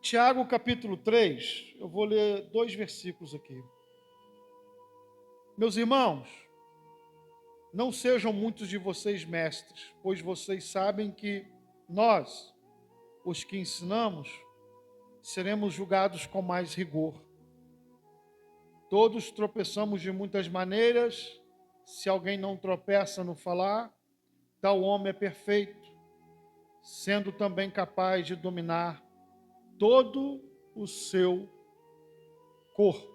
Tiago capítulo 3, eu vou ler 2 versículos aqui. Meus irmãos, não sejam muitos de vocês mestres, pois vocês sabem que nós, os que ensinamos, seremos julgados com mais rigor. Todos tropeçamos de muitas maneiras. Se alguém não tropeça no falar, tal homem é perfeito, sendo também capaz de dominar todo o seu corpo.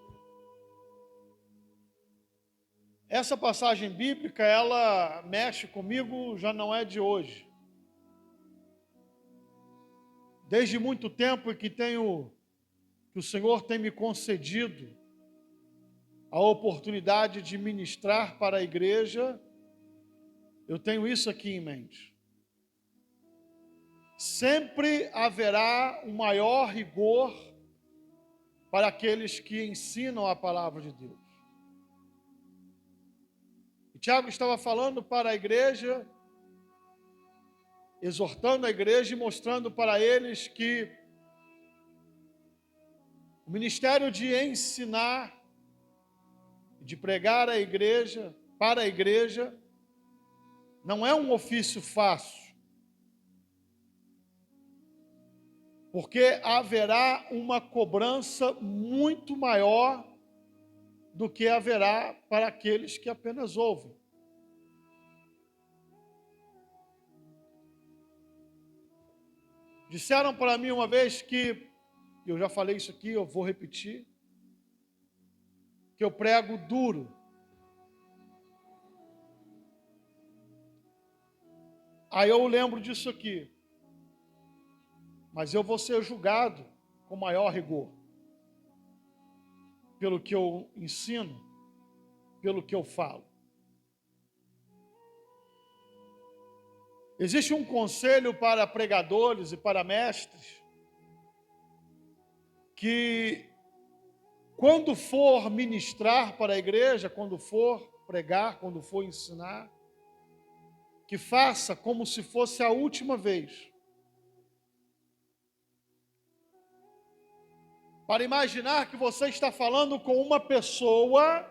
Essa passagem bíblica, ela mexe comigo, já não é de hoje. Desde muito tempo que o Senhor tem me concedido a oportunidade de ministrar para a igreja, eu tenho isso aqui em mente. Sempre haverá um maior rigor para aqueles que ensinam a palavra de Deus. E Tiago estava falando para a igreja, exortando a igreja e mostrando para eles que o ministério de ensinar, de pregar a igreja, para a igreja, não é um ofício fácil. Porque haverá uma cobrança muito maior do que haverá para aqueles que apenas ouvem. Disseram para mim uma vez que, eu já falei isso aqui, eu vou repetir, que eu prego duro. Aí eu lembro disso aqui. Mas eu vou ser julgado com maior rigor. Pelo que eu ensino, pelo que eu falo. Existe um conselho para pregadores e para mestres, que quando for ministrar para a igreja, quando for pregar, quando for ensinar, que faça como se fosse a última vez. Para imaginar que você está falando com uma pessoa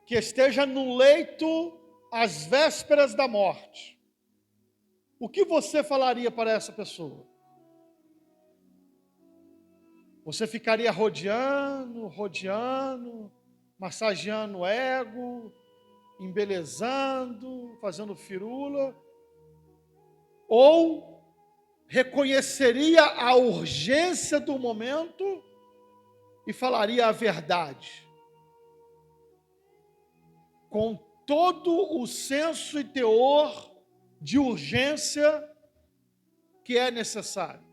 que esteja no leito às vésperas da morte. O que você falaria para essa pessoa? Você ficaria rodeando, massageando o ego, embelezando, fazendo firula? Ou reconheceria a urgência do momento e falaria a verdade? Com todo o senso e teor de urgência que é necessário.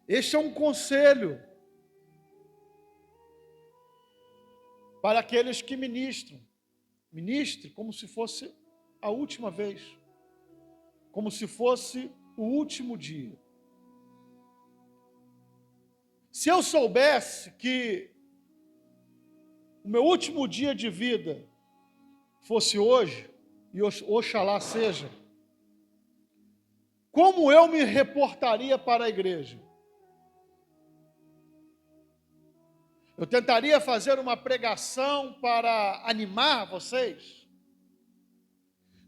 Este é um conselho para aqueles que ministram. Ministre como se fosse a última vez, como se fosse o último dia. Se eu soubesse que o meu último dia de vida fosse hoje, e oxalá seja, como eu me reportaria para a igreja? Eu tentaria fazer uma pregação para animar vocês?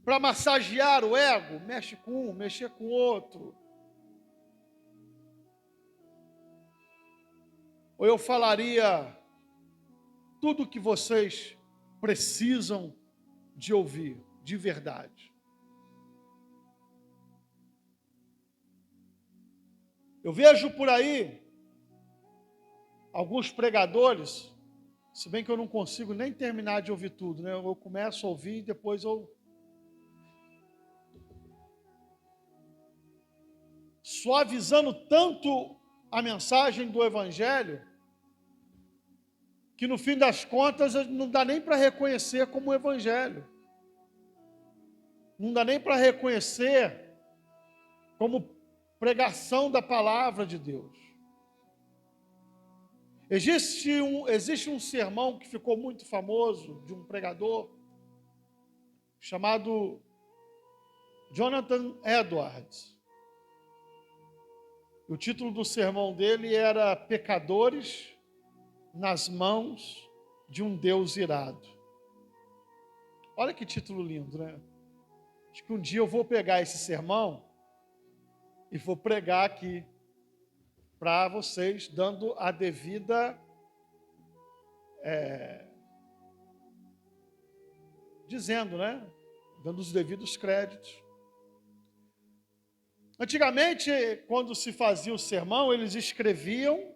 Para massagear o ego? Mexe com um, mexer com o outro. Ou eu falaria tudo o que vocês precisam de ouvir, de verdade? Eu vejo por aí alguns pregadores, se bem que eu não consigo nem terminar de ouvir tudo, né? Eu começo a ouvir e depois eu suavizando tanto a mensagem do Evangelho, que no fim das contas não dá nem para reconhecer como Evangelho. Não dá nem para reconhecer como pregação da palavra de Deus. Existe um sermão que ficou muito famoso, de um pregador, chamado Jonathan Edwards. O título do sermão dele era Pecadores nas mãos de um Deus irado. Olha que título lindo, né? Acho que um dia eu vou pegar esse sermão e vou pregar aqui para vocês, dando a devida dizendo, né? Dando os devidos créditos. Antigamente, quando se fazia o sermão, eles escreviam,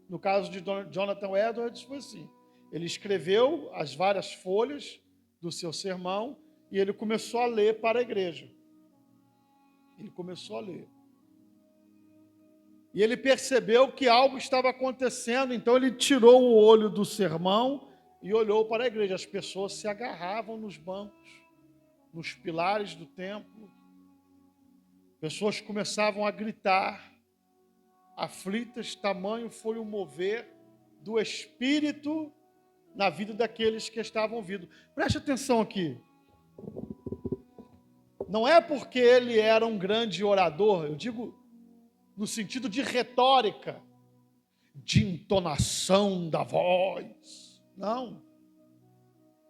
no caso de Jonathan Edwards, foi assim, ele escreveu as várias folhas do seu sermão e ele começou a ler para a igreja. Ele começou a ler. E ele percebeu que algo estava acontecendo, então ele tirou o olho do sermão e olhou para a igreja. As pessoas se agarravam nos bancos, nos pilares do templo. Pessoas começavam a gritar, aflitas, tamanho foi o mover do Espírito na vida daqueles que estavam ouvindo. Preste atenção aqui. Não é porque ele era um grande orador, eu digo no sentido de retórica, de entonação da voz. Não.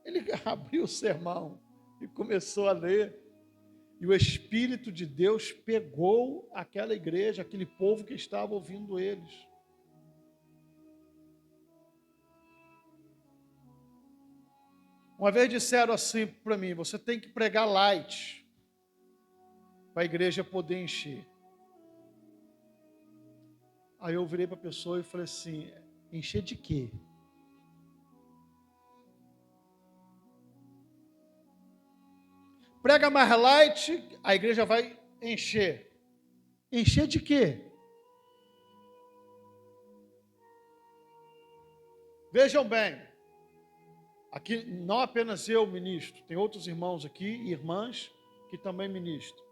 Ele abriu o sermão e começou a ler. E o Espírito de Deus pegou aquela igreja, aquele povo que estava ouvindo eles. Uma vez disseram assim para mim, você tem que pregar light para a igreja poder encher. Aí eu virei para a pessoa e falei assim, encher de quê? Prega mais light, a igreja vai encher. Encher de quê? Vejam bem, aqui não apenas eu ministro, tem outros irmãos aqui, irmãs, que também ministram.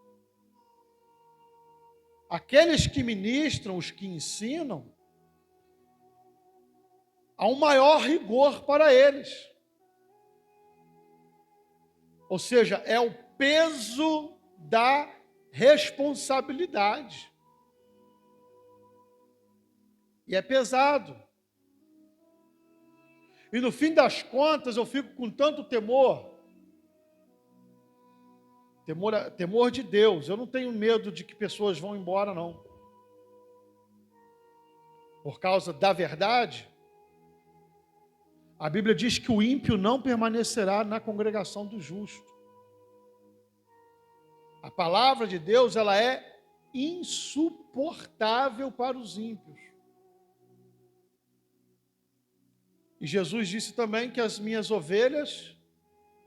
Aqueles que ministram, os que ensinam, há um maior rigor para eles. Ou seja, é o peso da responsabilidade. E é pesado. E no fim das contas eu fico com tanto temor. Temor de Deus. Eu não tenho medo de que pessoas vão embora, não. Por causa da verdade. A Bíblia diz que o ímpio não permanecerá na congregação do justo. A palavra de Deus, ela é insuportável para os ímpios. E Jesus disse também que as minhas ovelhas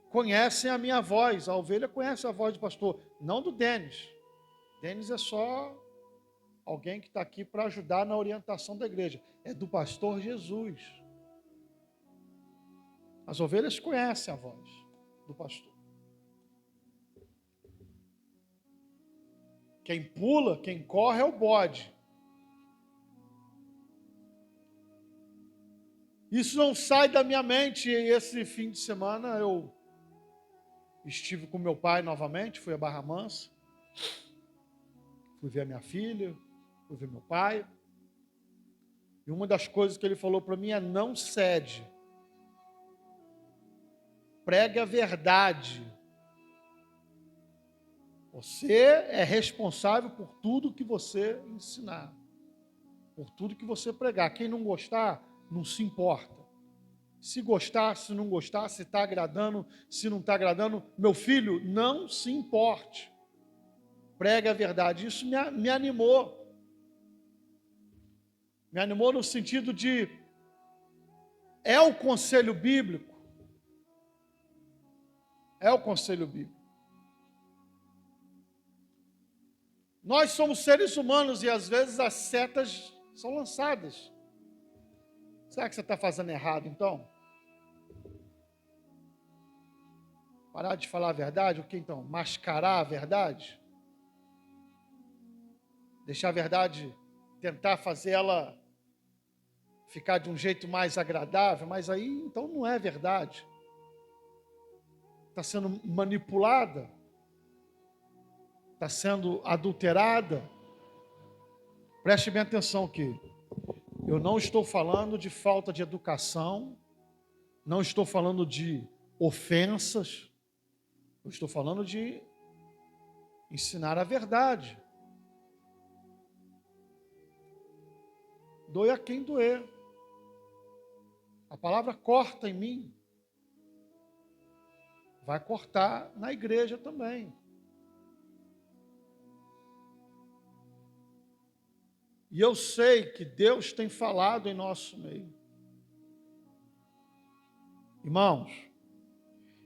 conhecem a minha voz. A ovelha conhece a voz do pastor, não do Denis. Denis é só alguém que está aqui para ajudar na orientação da igreja. É do pastor Jesus. As ovelhas conhecem a voz do pastor. Quem pula, quem corre é o bode. Isso não sai da minha mente. E esse fim de semana eu estive com meu pai novamente, fui a Barra Mansa. Fui ver a minha filha, fui ver meu pai. E uma das coisas que ele falou para mim é: não cede. Pregue a verdade. Você é responsável por tudo que você ensinar. Por tudo que você pregar. Quem não gostar, não se importa. Se gostar, se não gostar, se está agradando, se não está agradando, meu filho, não se importe. Pregue a verdade. Isso me animou. Me animou no sentido de, é o conselho bíblico. É o conselho bíblico. Nós somos seres humanos e às vezes as setas são lançadas. Será que você está fazendo errado então? Parar de falar a verdade? O que então? Mascarar a verdade? Deixar a verdade, tentar fazer ela ficar de um jeito mais agradável, mas aí então não é verdade. Está sendo manipulada, está sendo adulterada. Preste bem atenção aqui. Eu não estou falando de falta de educação, não estou falando de ofensas, eu estou falando de ensinar a verdade. Doe a quem doer. A palavra corta em mim. Vai cortar na igreja também. E eu sei que Deus tem falado em nosso meio. Irmãos,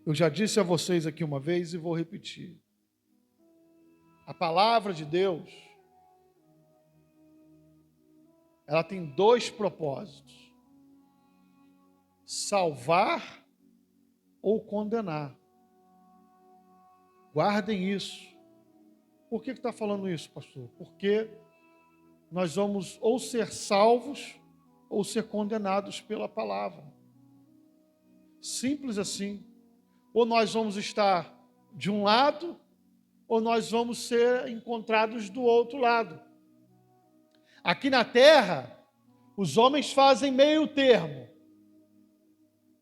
eu já disse a vocês aqui uma vez e vou repetir. A palavra de Deus, ela tem dois propósitos: salvar ou condenar. Guardem isso. Por que está falando isso, pastor? Porque nós vamos ou ser salvos ou ser condenados pela palavra. Simples assim. Ou nós vamos estar de um lado, ou nós vamos ser encontrados do outro lado. Aqui na terra, os homens fazem meio termo.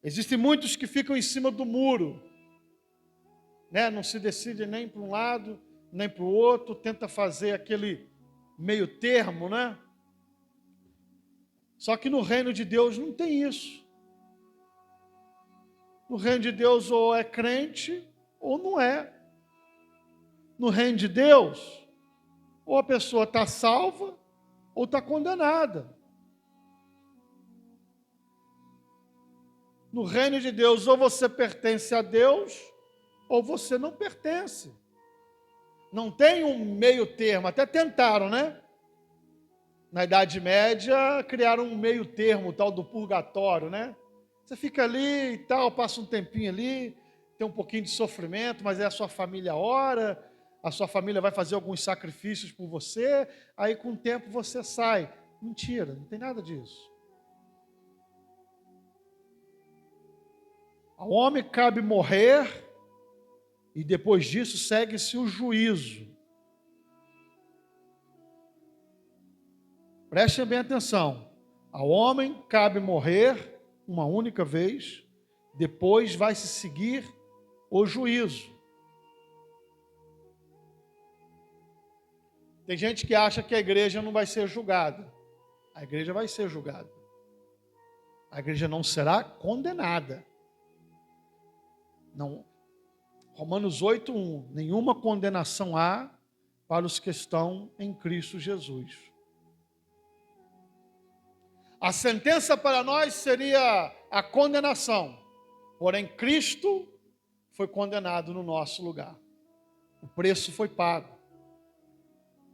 Existem muitos que ficam em cima do muro, né? Não se decidem nem para um lado, nem para o outro, tenta fazer aquele meio termo, né? Só que no reino de Deus não tem isso. No reino de Deus ou é crente ou não é. No reino de Deus, ou a pessoa está salva ou está condenada. No reino de Deus, ou você pertence a Deus ou você não pertence. Não tem um meio termo, até tentaram, né? Na Idade Média, criaram um meio termo, o tal do purgatório, né? Você fica ali e tal, passa um tempinho ali, tem um pouquinho de sofrimento, mas é a sua família ora, a sua família vai fazer alguns sacrifícios por você, aí com o tempo você sai. Mentira, não tem nada disso. Ao homem cabe morrer e depois disso segue-se o juízo. Prestem bem atenção. Ao homem cabe morrer uma única vez, depois vai se seguir o juízo. Tem gente que acha que a igreja não vai ser julgada. A igreja vai ser julgada. A igreja não será condenada. Não. Romanos 8:1. Nenhuma condenação há para os que estão em Cristo Jesus. A sentença para nós seria a condenação. Porém, Cristo foi condenado no nosso lugar. O preço foi pago.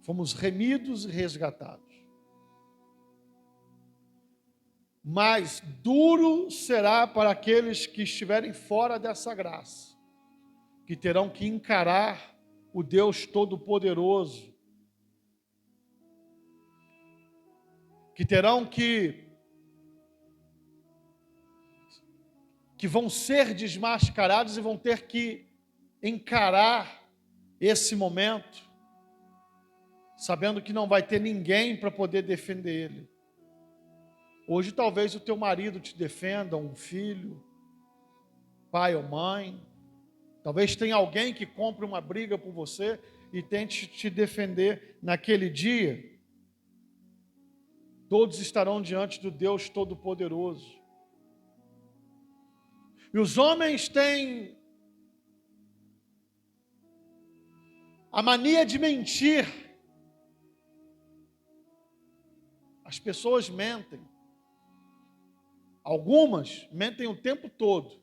Fomos remidos e resgatados. Mas duro será para aqueles que estiverem fora dessa graça, que terão que encarar o Deus Todo-Poderoso, que terão que vão ser desmascarados e vão ter que encarar esse momento, sabendo que não vai ter ninguém para poder defender ele. Hoje talvez o teu marido te defenda, um filho, pai ou mãe. Talvez tenha alguém que compre uma briga por você e tente te defender naquele dia. Todos estarão diante do Deus Todo-Poderoso. E os homens têm a mania de mentir. As pessoas mentem. Algumas mentem o tempo todo.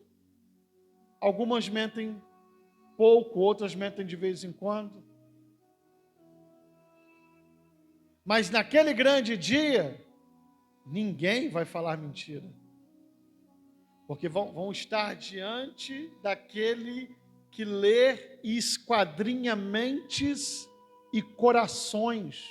Algumas mentem pouco, outras mentem de vez em quando. Mas naquele grande dia, ninguém vai falar mentira. Porque vão estar diante daquele que lê e esquadrinha mentes e corações.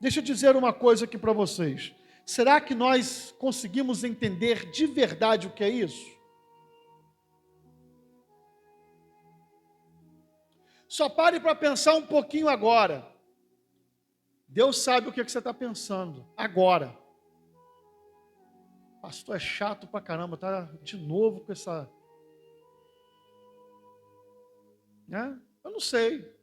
Deixa eu dizer uma coisa aqui para vocês. Será que nós conseguimos entender de verdade o que é isso? Só pare para pensar um pouquinho agora. Deus sabe o que você está pensando agora. Pastor é chato pra caramba, tá de novo com essa... Né? Eu não sei.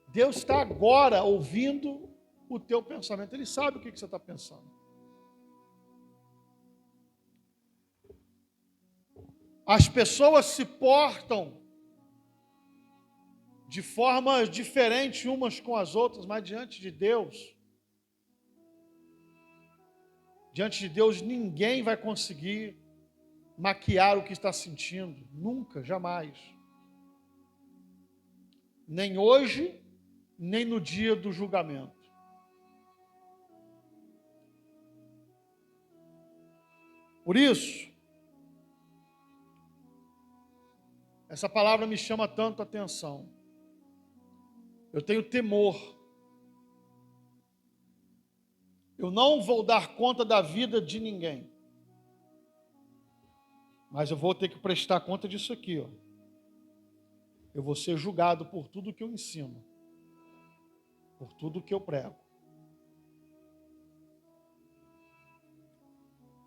Deus está agora ouvindo o teu pensamento. Ele sabe o que você está pensando. As pessoas se portam de formas diferentes umas com as outras, mas diante de Deus, ninguém vai conseguir maquiar o que está sentindo. Nunca, jamais. Nem hoje, nem no dia do julgamento. Por isso, essa palavra me chama tanto a atenção. Eu tenho temor. Eu não vou dar conta da vida de ninguém. Mas eu vou ter que prestar conta disso aqui, ó. Eu vou ser julgado por tudo que eu ensino. Por tudo que eu prego.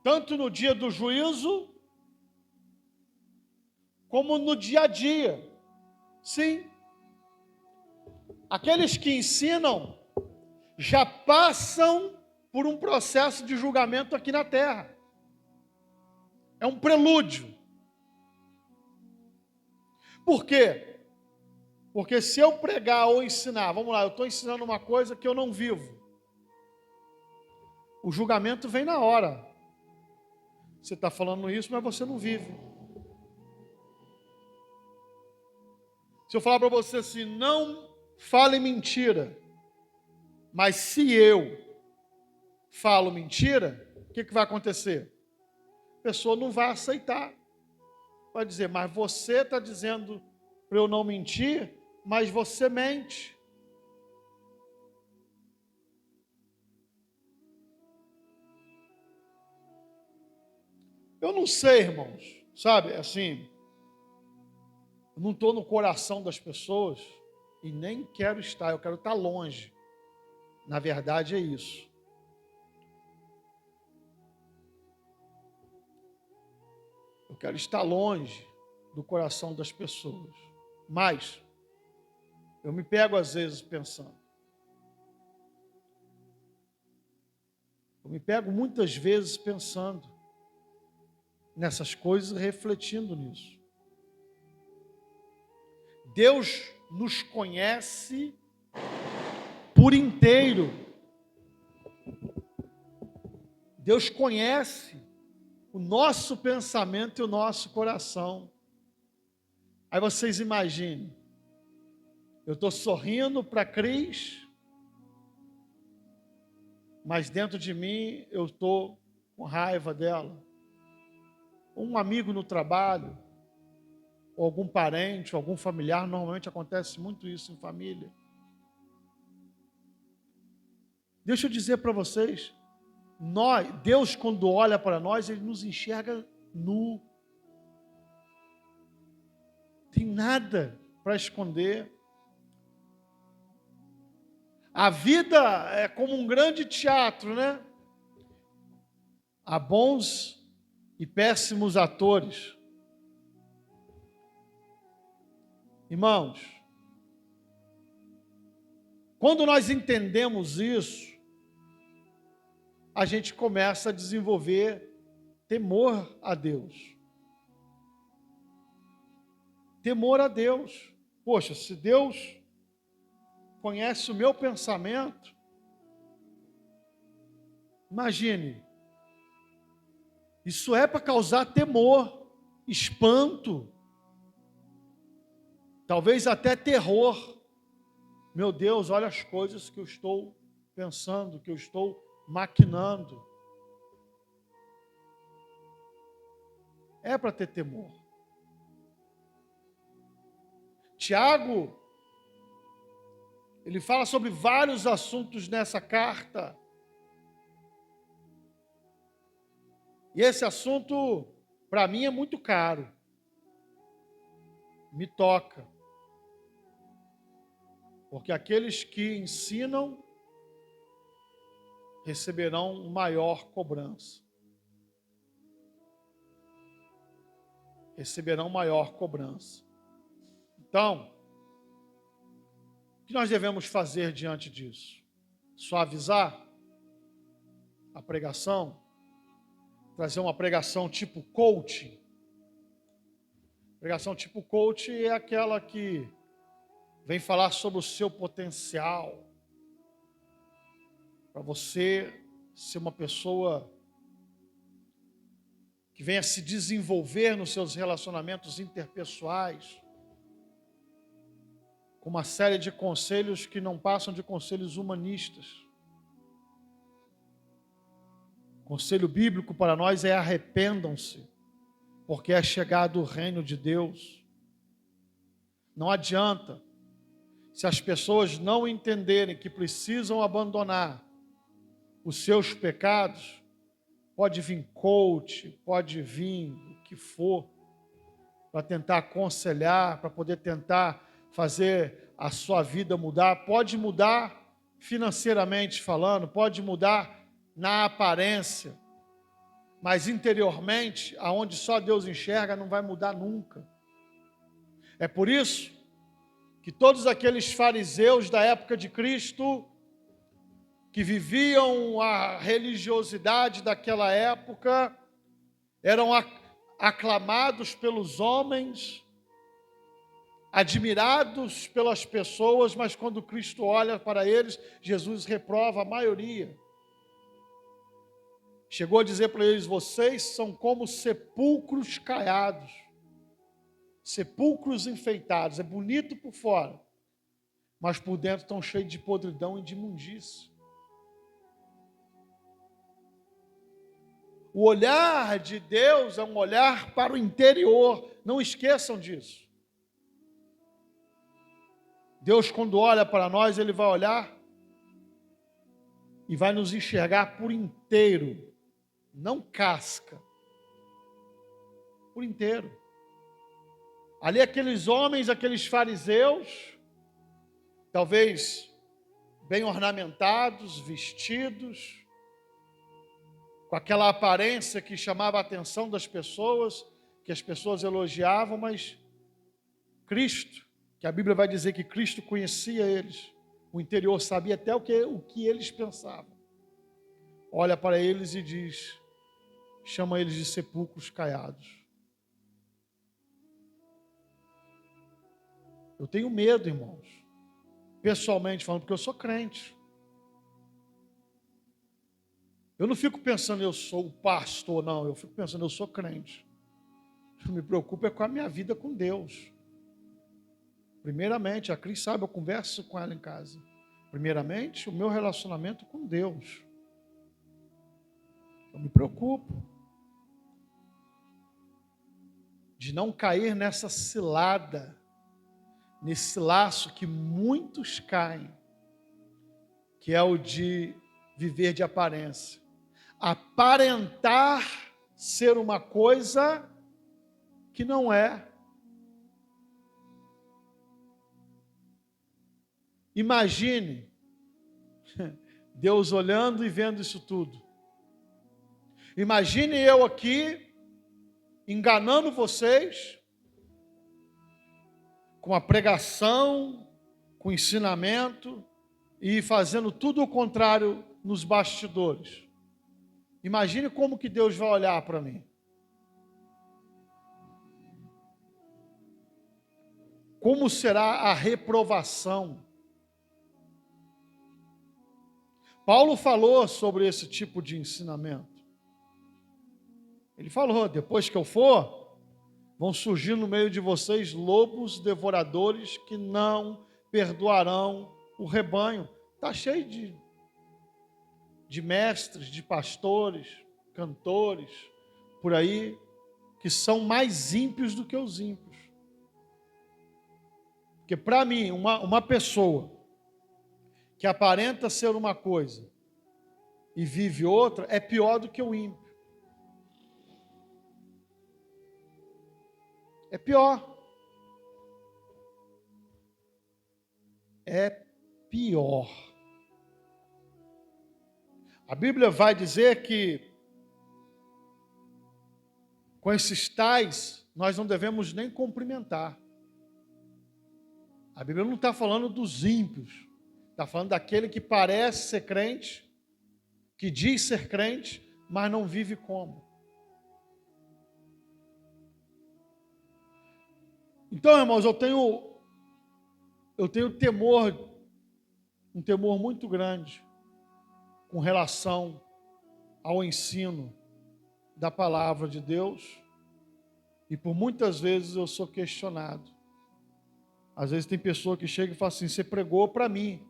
Tanto no dia do juízo, como no dia a dia. Sim. Aqueles que ensinam já passam por um processo de julgamento aqui na terra. É um prelúdio. Por quê? Porque se eu pregar ou ensinar, vamos lá, eu estou ensinando uma coisa que eu não vivo. O julgamento vem na hora. Você está falando isso, mas você não vive. Se eu falar para você assim, não fale mentira, mas se eu falo mentira, o que vai acontecer? A pessoa não vai aceitar. Vai dizer, mas você está dizendo para eu não mentir, mas você mente. Eu não sei, irmãos, sabe, assim, eu não estou no coração das pessoas e nem quero estar, eu quero estar longe. Na verdade é isso. Eu quero estar longe do coração das pessoas. Mas eu me pego às vezes pensando. Eu me pego muitas vezes pensando nessas coisas e refletindo nisso. Deus nos conhece por inteiro. Deus conhece o nosso pensamento e o nosso coração. Aí vocês imaginem, eu estou sorrindo para a Cris, mas dentro de mim eu estou com raiva dela. Um amigo no trabalho, ou algum parente, ou algum familiar, normalmente acontece muito isso em família. Deixa eu dizer para vocês, Deus quando olha para nós, Ele nos enxerga nu. Tem nada para esconder. A vida é como um grande teatro, né? Há bons e péssimos atores. Irmãos, quando nós entendemos isso, a gente começa a desenvolver temor a Deus. Temor a Deus. Poxa, se Deus conhece o meu pensamento, imagine, isso é para causar temor, espanto, talvez até terror. Meu Deus, olha as coisas que eu estou pensando, que eu estou maquinando. É para ter temor. Tiago, ele fala sobre vários assuntos nessa carta. E esse assunto, para mim, é muito caro. Me toca. Porque aqueles que ensinam receberão maior cobrança. Receberão maior cobrança. Então, o que nós devemos fazer diante disso? Suavizar a pregação? Trazer uma pregação tipo coaching? Pregação tipo coach é aquela que vem falar sobre o seu potencial, para você ser uma pessoa que venha se desenvolver nos seus relacionamentos interpessoais, com uma série de conselhos que não passam de conselhos humanistas. O conselho bíblico para nós é arrependam-se, porque é chegado o reino de Deus. Não adianta, se as pessoas não entenderem que precisam abandonar os seus pecados, pode vir coach, pode vir o que for, para tentar aconselhar, para poder tentar fazer a sua vida mudar. Pode mudar financeiramente falando, pode mudar na aparência, mas interiormente, aonde só Deus enxerga, não vai mudar nunca. É por isso que todos aqueles fariseus da época de Cristo, que viviam a religiosidade daquela época, eram aclamados pelos homens, admirados pelas pessoas, mas quando Cristo olha para eles, Jesus reprova a maioria. Chegou a dizer para eles: vocês são como sepulcros caiados, sepulcros enfeitados, é bonito por fora, mas por dentro estão cheios de podridão e de imundície. O olhar de Deus é um olhar para o interior, não esqueçam disso. Deus, quando olha para nós, Ele vai olhar e vai nos enxergar por inteiro, não casca, por inteiro. Ali aqueles homens, aqueles fariseus, talvez bem ornamentados, vestidos, com aquela aparência que chamava a atenção das pessoas, que as pessoas elogiavam, mas Cristo, que a Bíblia vai dizer que Cristo conhecia eles, o interior sabia até o que eles pensavam. Olha para eles e diz, chama eles de sepulcros caiados. Eu tenho medo, irmãos, pessoalmente falando, porque eu sou crente. Eu não fico pensando, eu sou o pastor, não. Eu fico pensando, eu sou crente. O que me preocupa é com a minha vida com Deus. Primeiramente, a Cris sabe, eu converso com ela em casa. Primeiramente, o meu relacionamento com Deus. Eu me preocupo de não cair nessa cilada, nesse laço que muitos caem, que é o de viver de aparência. Aparentar ser uma coisa que não é. Imagine Deus olhando e vendo isso tudo. Imagine eu aqui enganando vocês com a pregação, com o ensinamento e fazendo tudo o contrário nos bastidores. Imagine como que Deus vai olhar para mim. Como será a reprovação? Paulo falou sobre esse tipo de ensinamento. Ele falou, depois que eu for, vão surgir no meio de vocês lobos devoradores que não perdoarão o rebanho. Está cheio de mestres, de pastores, cantores, por aí, que são mais ímpios do que os ímpios. Porque para mim, uma pessoa que aparenta ser uma coisa e vive outra, é pior do que o ímpio. É pior. é pior. A Bíblia vai dizer que com esses tais, nós não devemos nem cumprimentar. A Bíblia não está falando dos ímpios, está falando daquele que parece ser crente, que diz ser crente, mas não vive como. Então, irmãos, eu tenho temor, um temor muito grande com relação ao ensino da palavra de Deus, e por muitas vezes eu sou questionado. Às vezes tem pessoa que chega e fala assim: você pregou para mim.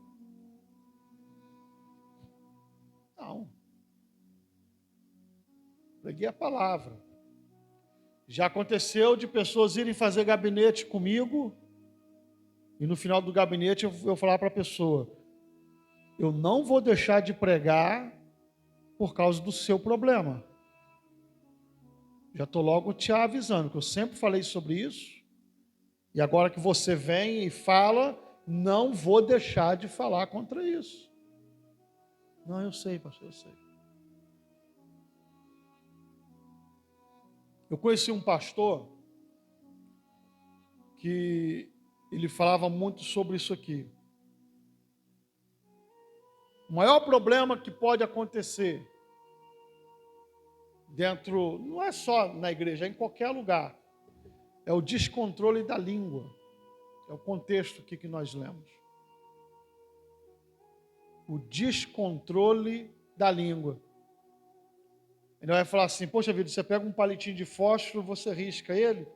Não. Preguei a palavra. Já aconteceu de pessoas irem fazer gabinete comigo, e no final do gabinete eu falar para a pessoa: eu não vou deixar de pregar por causa do seu problema. Já estou logo te avisando, que eu sempre falei sobre isso, e agora que você vem e fala, não vou deixar de falar contra isso. Não, eu sei, pastor, eu sei. Eu conheci um pastor que ele falava muito sobre isso aqui. O maior problema que pode acontecer dentro, não é só na igreja, é em qualquer lugar, é o descontrole da língua. É o contexto aqui que nós lemos. O descontrole da língua. Ele vai falar assim: poxa vida, você pega um palitinho de fósforo, você risca ele,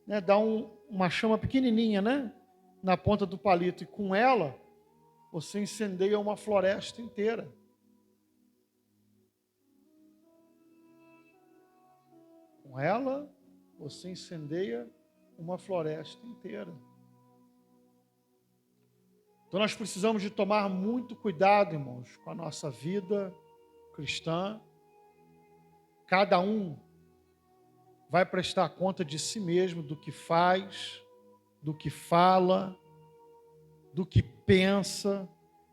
né, dá uma chama pequenininha, né, na ponta do palito, e com ela você incendeia uma floresta inteira. Com ela você incendeia uma floresta inteira. Então nós precisamos de tomar muito cuidado, irmãos, com a nossa vida cristã. Cada um vai prestar conta de si mesmo, do que faz, do que fala, do que pensa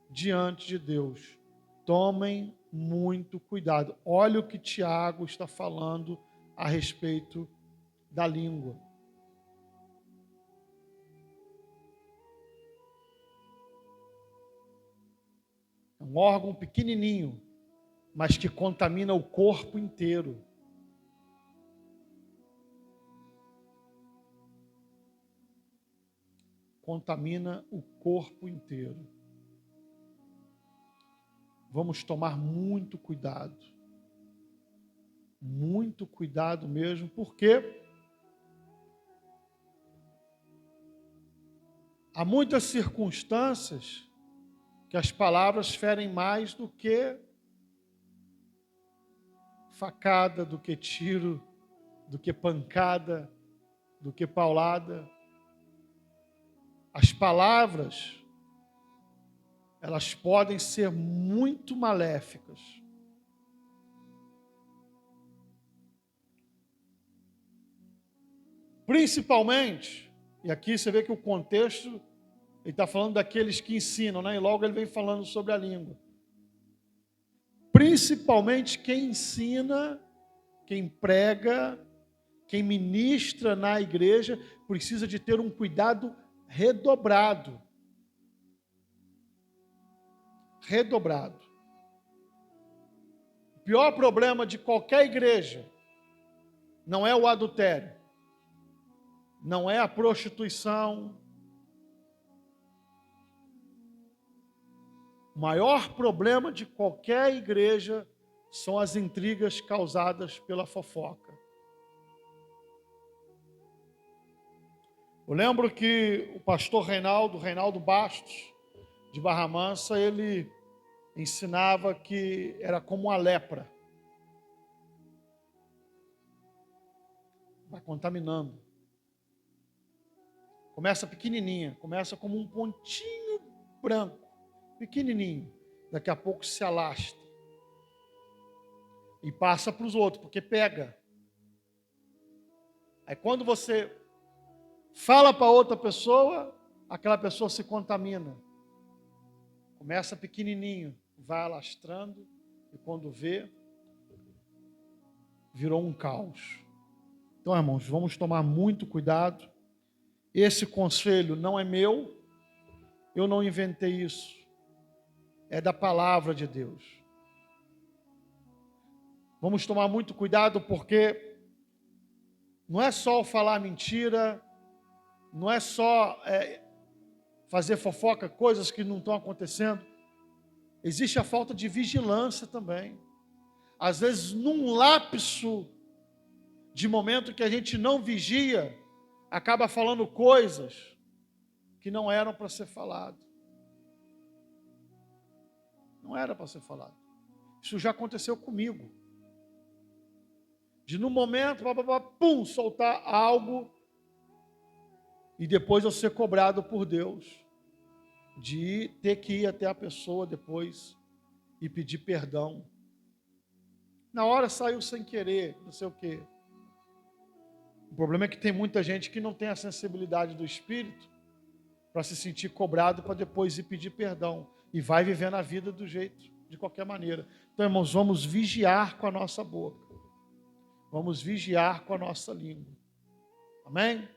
diante de Deus. Tomem muito cuidado. Olha o que Tiago está falando a respeito da língua. É um órgão pequenininho, mas que contamina o corpo inteiro. Contamina o corpo inteiro. Vamos tomar muito cuidado mesmo, porque há muitas circunstâncias que as palavras ferem mais do que facada, do que tiro, do que pancada, do que paulada. As palavras, elas podem ser muito maléficas. Principalmente, e aqui você vê que o contexto, ele está falando daqueles que ensinam, né? E logo ele vem falando sobre a língua. Principalmente quem ensina, quem prega, quem ministra na igreja, precisa de ter um cuidado redobrado. Redobrado. O pior problema de qualquer igreja não é o adultério, não é a prostituição. O maior problema de qualquer igreja são as intrigas causadas pela fofoca. Eu lembro que o pastor Reinaldo Bastos, de Barra Mansa, ele ensinava que era como a lepra. Vai contaminando. Começa pequenininha, começa como um pontinho branco, pequenininho. Daqui a pouco se alasta. E passa para os outros, porque pega. Aí quando você fala para outra pessoa, aquela pessoa se contamina. Começa pequenininho, vai alastrando e quando vê, virou um caos. Então, irmãos, vamos tomar muito cuidado. Esse conselho não é meu, eu não inventei isso. É da palavra de Deus. Vamos tomar muito cuidado porque não é só falar mentira, não é só fazer fofoca, coisas que não estão acontecendo. Existe a falta de vigilância também. Às vezes, num lapso de momento que a gente não vigia, acaba falando coisas que não eram para ser falado. Não era para ser falado. Isso já aconteceu comigo. De num momento, pum, soltar algo e depois eu ser cobrado por Deus. De ter que ir até a pessoa depois e pedir perdão. Na hora saiu sem querer, não sei o quê. O problema é que tem muita gente que não tem a sensibilidade do Espírito para se sentir cobrado para depois ir pedir perdão. E vai vivendo a vida do jeito, de qualquer maneira. Então, irmãos, vamos vigiar com a nossa boca. Vamos vigiar com a nossa língua. Amém?